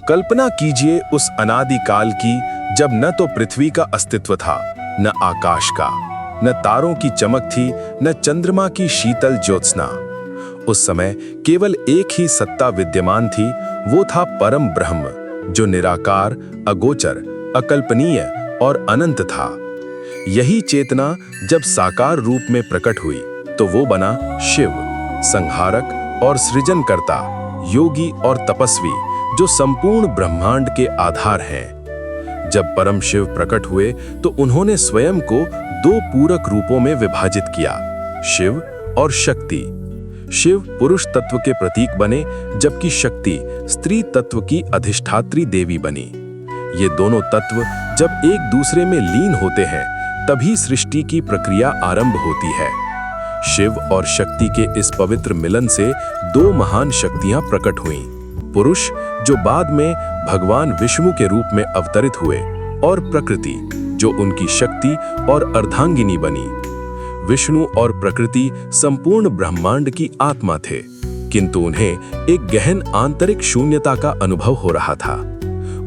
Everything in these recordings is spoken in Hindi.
कल्पना कीजिए उस अनादि काल की जब न तो पृथ्वी का अस्तित्व था, न आकाश का, न तारों की चमक थी, न चंद्रमा की शीतल ज्योत्सना। उस समय केवल एक ही सत्ता विद्यमान थी, वो था परम ब्रह्म, जो निराकार, अगोचर, अकल्पनीय और अनंत था। यही चेतना जब साकार रूप में प्रकट हुई तो वो बना शिव, संहारक और सृजनकर्ता, योगी और तपस्वी, जो संपूर्ण ब्रह्मांड के आधार हैं। जब परम शिव प्रकट हुए तो उन्होंने स्वयं को दो पूरक रूपों में विभाजित किया, शिव और शक्ति। शिव पुरुष तत्व के प्रतीक बने, जबकि शक्ति स्त्री तत्व की अधिष्ठात्री देवी बनी। ये दोनों तत्व जब एक दूसरे में लीन होते हैं तभी सृष्टि की प्रक्रिया आरंभ होती है। शिव और शक्ति के इस पवित्र मिलन से दो महान शक्तियां प्रकट हुईं, पुरुष जो बाद में भगवान विष्णु के रूप में अवतरित हुए, और प्रकृति जो उनकी शक्ति और अर्धांगिनी बनी। विष्णु और प्रकृति संपूर्ण ब्रह्मांड की आत्मा थे, किंतु उन्हें एक गहन आंतरिक शून्यता का अनुभव हो रहा था।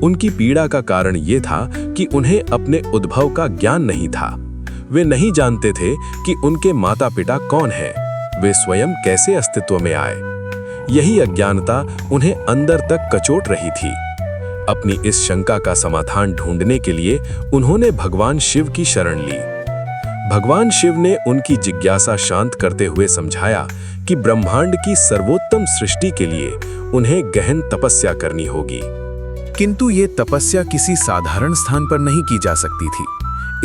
उनकी पीड़ा का कारण ये था कि उन्हें अपने उद्भव का ज्ञान नहीं था। वे नहीं जानते थे कि उनके माता पिता कौन हैं, वे स्वयं कैसे अस्तित्व में आए। यही अज्ञानता उन्हें अंदर तक कचोट रही थी। अपनी इस शंका का समाधान ढूंढने के लिए उन्होंने भगवान शिव की शरण ली। भगवान शिव ने उनकी जिज्ञासा शांत करते हुए समझाया कि ब्रह्मांड की सर्वोत्तम सृष्टि के लिए उन्हें गहन तपस्या करनी होगी। किंतु ये तपस्या किसी साधारण स्थान पर नहीं की जा सकती थी।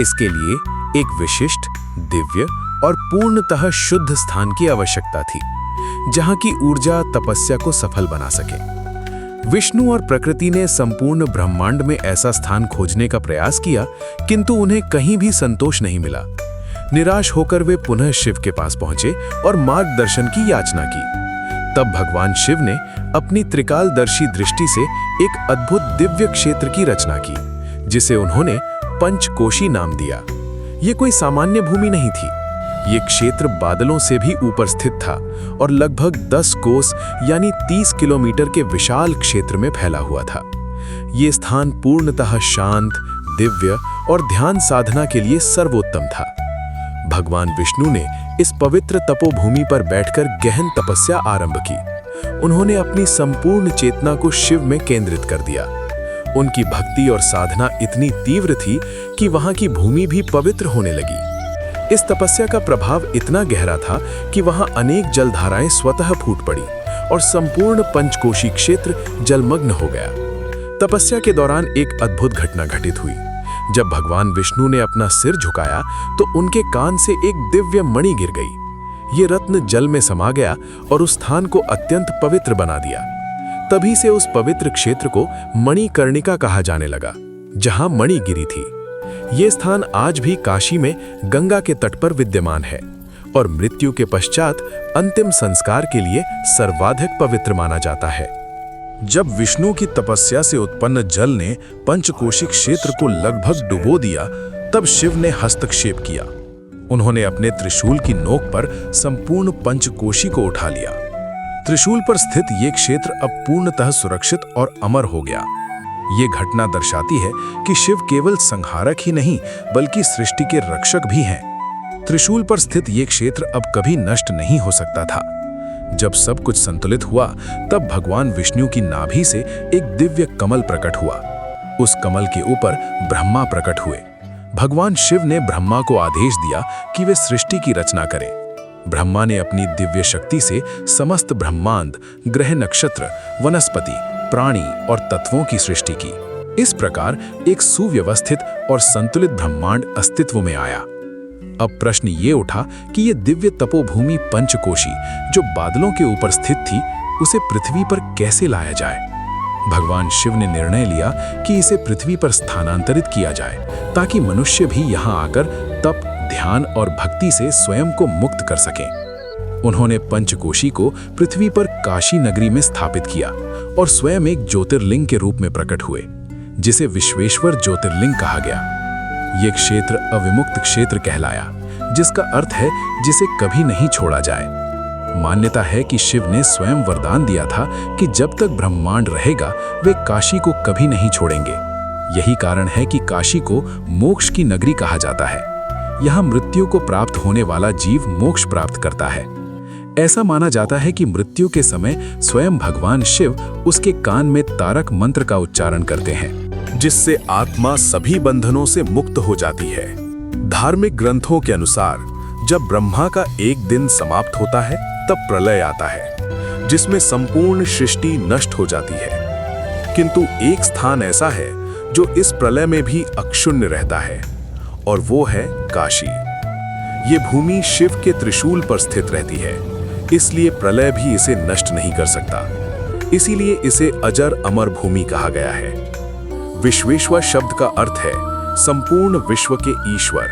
इसके लिए एक विशिष्ट, दिव्य और पूर्णतः शुद्ध स्थान की आवश्यकता थी, जहां की ऊर्जा तपस्या को सफल बना सके। विष्णु और प्रकृति ने संपूर्ण ब्रह्मांड में ऐसा स्थान खोजने का प्रयास किया, किंतु उन्हें कहीं भी संतोष नहीं मिला। निराश होकर वे पुनः शिव के पास पहुंचे और मार्गदर्शन की याचना की। तब भगवान शिव ने अपनी त्रिकालदर्शी दृष्टि से एक अद्भुत दिव्य क्षेत्र की रचना की, जिसे उन्होंने पंचकोशी नाम दिया। ये कोई सामान्य भूमि नहीं थी। ये क्षेत्र बादलों से भी ऊपर स्थित था और लगभग 10 कोस यानी 30 किलोमीटर के विशाल क्षेत्र में फैला हुआ था। ये स्थान पूर्णतः शांत, दिव्य और ध्यान साधना के लिए सर्वोत्तम था। भगवान विष्णु ने इस पवित्र तपोभूमि पर बैठकर गहन तपस्या आरंभ की। उन्होंने अपनी संपूर्ण चेतना को शिव में केंद्रित कर दिया। उनकी भक्ति और साधना इतनी तीव्र थी कि वहां की भूमि भी पवित्र होने लगी। इस तपस्या का प्रभाव इतना गहरा था कि वहां अनेक जलधाराएं स्वतः फूट पड़ी और संपूर्ण पंचकोशी क्षेत्र जलमग्न हो गया। तपस्या के दौरान एक अद्भुत घटना घटित हुई। जब भगवान विष्णु ने अपना सिर झुकाया तो उनके कान से एक दिव्य मणि गिर गई। ये रत्न जल में समा गया और उस स्थान को अत्यंत पवित्र बना दिया। तभी से उस पवित्र क्षेत्र को मणिकर्णिका कहा जाने लगा, जहां मणि गिरी थी। ये स्थान आज भी काशी में गंगा के तट पर विद्यमान है और मृत्यु के पश्चात अंतिम संस्कार के लिए सर्वाधिक पवित्र माना जाता है। जब विष्णु की तपस्या से उत्पन्न जल ने पंचकोशी क्षेत्र को लगभग डुबो दिया, तब शिव ने हस्तक्षेप किया। उन्होंने अपने त्रिशूल की नोक पर संपूर्ण पंचकोशी को उठा लिया। त्रिशूल पर स्थित ये क्षेत्र अब पूर्णतः सुरक्षित और अमर हो गया। ये घटना दर्शाती है कि शिव केवल संहारक ही नहीं बल्कि सृष्टि के रक्षक भी हैं। त्रिशूल पर स्थित ये क्षेत्र अब कभी नष्ट नहीं हो सकता था। जब सब कुछ संतुलित हुआ, तब भगवान विष्णु की नाभि से एक दिव्य कमल प्रकट हुआ। उस कमल के ऊपर ब्रह्मा प्रकट हुए। भगवान शिव ने ब्रह्मा को आदेश दिया कि वे सृष्टि की रचना करें। ब्रह्मा ने अपनी दिव्य शक्ति से समस्त ब्रह्मांड, ग्रह, नक्षत्र, वनस्पति, प्राणी और तत्वों की सृष्टि की। इस प्रकार एक सुव्यवस्थित और संतुलित ब्रह्मांड अस्तित्व में आया। अब प्रश्न ये उठा कि ये दिव्य तपोभूमि पंचकोशी, जो बादलों के ऊपर स्थित थी, उसे पृथ्वी पर कैसे लाया जाए। भगवान शिव ने निर्णय लिया कि इसे पृथ्वी पर स्थानांतरित किया जाए, ताकि मनुष्य भी यहाँ आकर तप, ध्यान और भक्ति से स्वयं को मुक्त कर सकें। उन्होंने पंचकोशी को पृथ्वी पर काशी नगरी में स्थापित किया और स्वयं एक ज्योतिर्लिंग के रूप में प्रकट हुए, जिसे विश्वेश्वर ज्योतिर्लिंग कहा गया। ये क्षेत्र अविमुक्त क्षेत्र कहलाया, जिसका अर्थ है जिसे कभी नहीं छोड़ा जाए। मान्यता है कि शिव ने स्वयं वरदान दिया था कि जब तक ब्रह्मांड रहेगा वे काशी को कभी नहीं छोड़ेंगे। यही कारण है कि काशी को मोक्ष की नगरी कहा जाता है। यहाँ मृत्यु को प्राप्त होने वाला जीव मोक्ष प्राप्त करता है। ऐसा माना जाता है कि मृत्यु के समय स्वयं भगवान शिव उसके कान में तारक मंत्र का उच्चारण करते हैं, जिससे आत्मा सभी बंधनों से मुक्त हो जाती है। धार्मिक ग्रंथों के अनुसार जब ब्रह्मा का एक दिन समाप्त होता है तब प्रलय आता है, जिसमें संपूर्ण सृष्टि नष्ट हो जाती है। किंतु एक स्थान ऐसा है जो इस प्रलय में भी अक्षुण्ण रहता है, और वो है काशी। ये भूमि शिव के त्रिशूल पर स्थित रहती है, इसलिए प्रलय भी इसे नष्ट नहीं कर सकता। इसीलिए इसे अजर अमर भूमि कहा गया है। विश्वेश्वर शब्द का अर्थ है संपूर्ण विश्व के ईश्वर।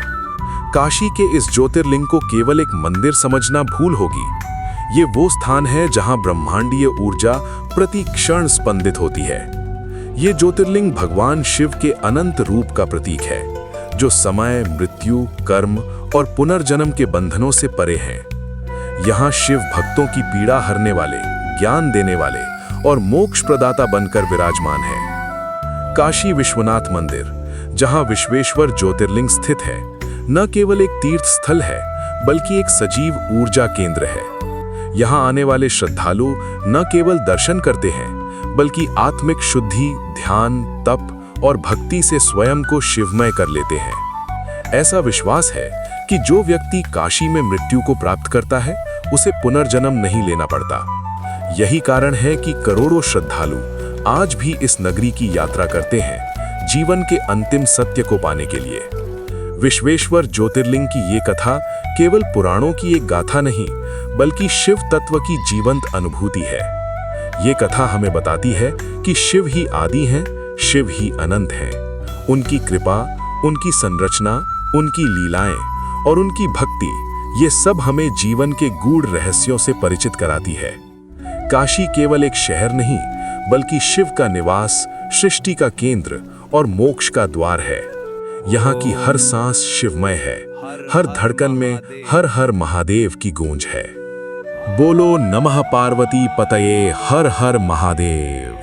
काशी के इस ज्योतिर्लिंग को केवल एक मंदिर समझना भूल होगी। ये वो स्थान है जहां ब्रह्मांडीय ऊर्जा प्रति क्षण स्पंदित होती है। ये ज्योतिर्लिंग भगवान शिव के अनंत रूप का प्रतीक है, जो समय, मृत्यु, कर्म और पुनर्जन्म के बंधनों से परे हैं। यहाँ शिव भक्तों की पीड़ा हरने वाले, ज्ञान देने वाले और मोक्ष प्रदाता बनकर विराजमान है। काशी विश्वनाथ मंदिर, जहाँ विश्वेश्वर ज्योतिर्लिंग स्थित है, न केवल एक तीर्थ स्थल है बल्कि एक सजीव ऊर्जा केंद्र है। यहाँ आने वाले श्रद्धालु न केवल दर्शन करते हैं बल्कि आत्मिक शुद्धि, ध्यान, तप और भक्ति से स्वयं को शिवमय कर लेते हैं। ऐसा विश्वास है कि जो व्यक्ति काशी में मृत्यु को प्राप्त करता है उसे पुनर्जन्म नहीं लेना पड़ता। यही कारण है कि करोड़ों श्रद्धालु आज भी इस नगरी की यात्रा करते हैं, जीवन के अंतिम सत्य को पाने के लिए। विश्वेश्वर ज्योतिर्लिंग की ये कथा केवल पुराणों की एक गाथा नहीं बल्कि शिव तत्व की जीवंत अनुभूति है। ये कथा हमें बताती है कि शिव ही आदि हैं, शिव ही अनंत हैं। उनकी कृपा, उनकी संरचना, उनकी लीलाएं और उनकी भक्ति, ये सब हमें जीवन के गूढ़ रहस्यों से परिचित कराती है। काशी केवल एक शहर नहीं बल्कि शिव का निवास, सृष्टि का केंद्र और मोक्ष का द्वार है। यहाँ की हर सांस शिवमय है, हर धड़कन में हर हर महादेव की गूंज है। बोलो नमः पार्वती पतये हर हर महादेव।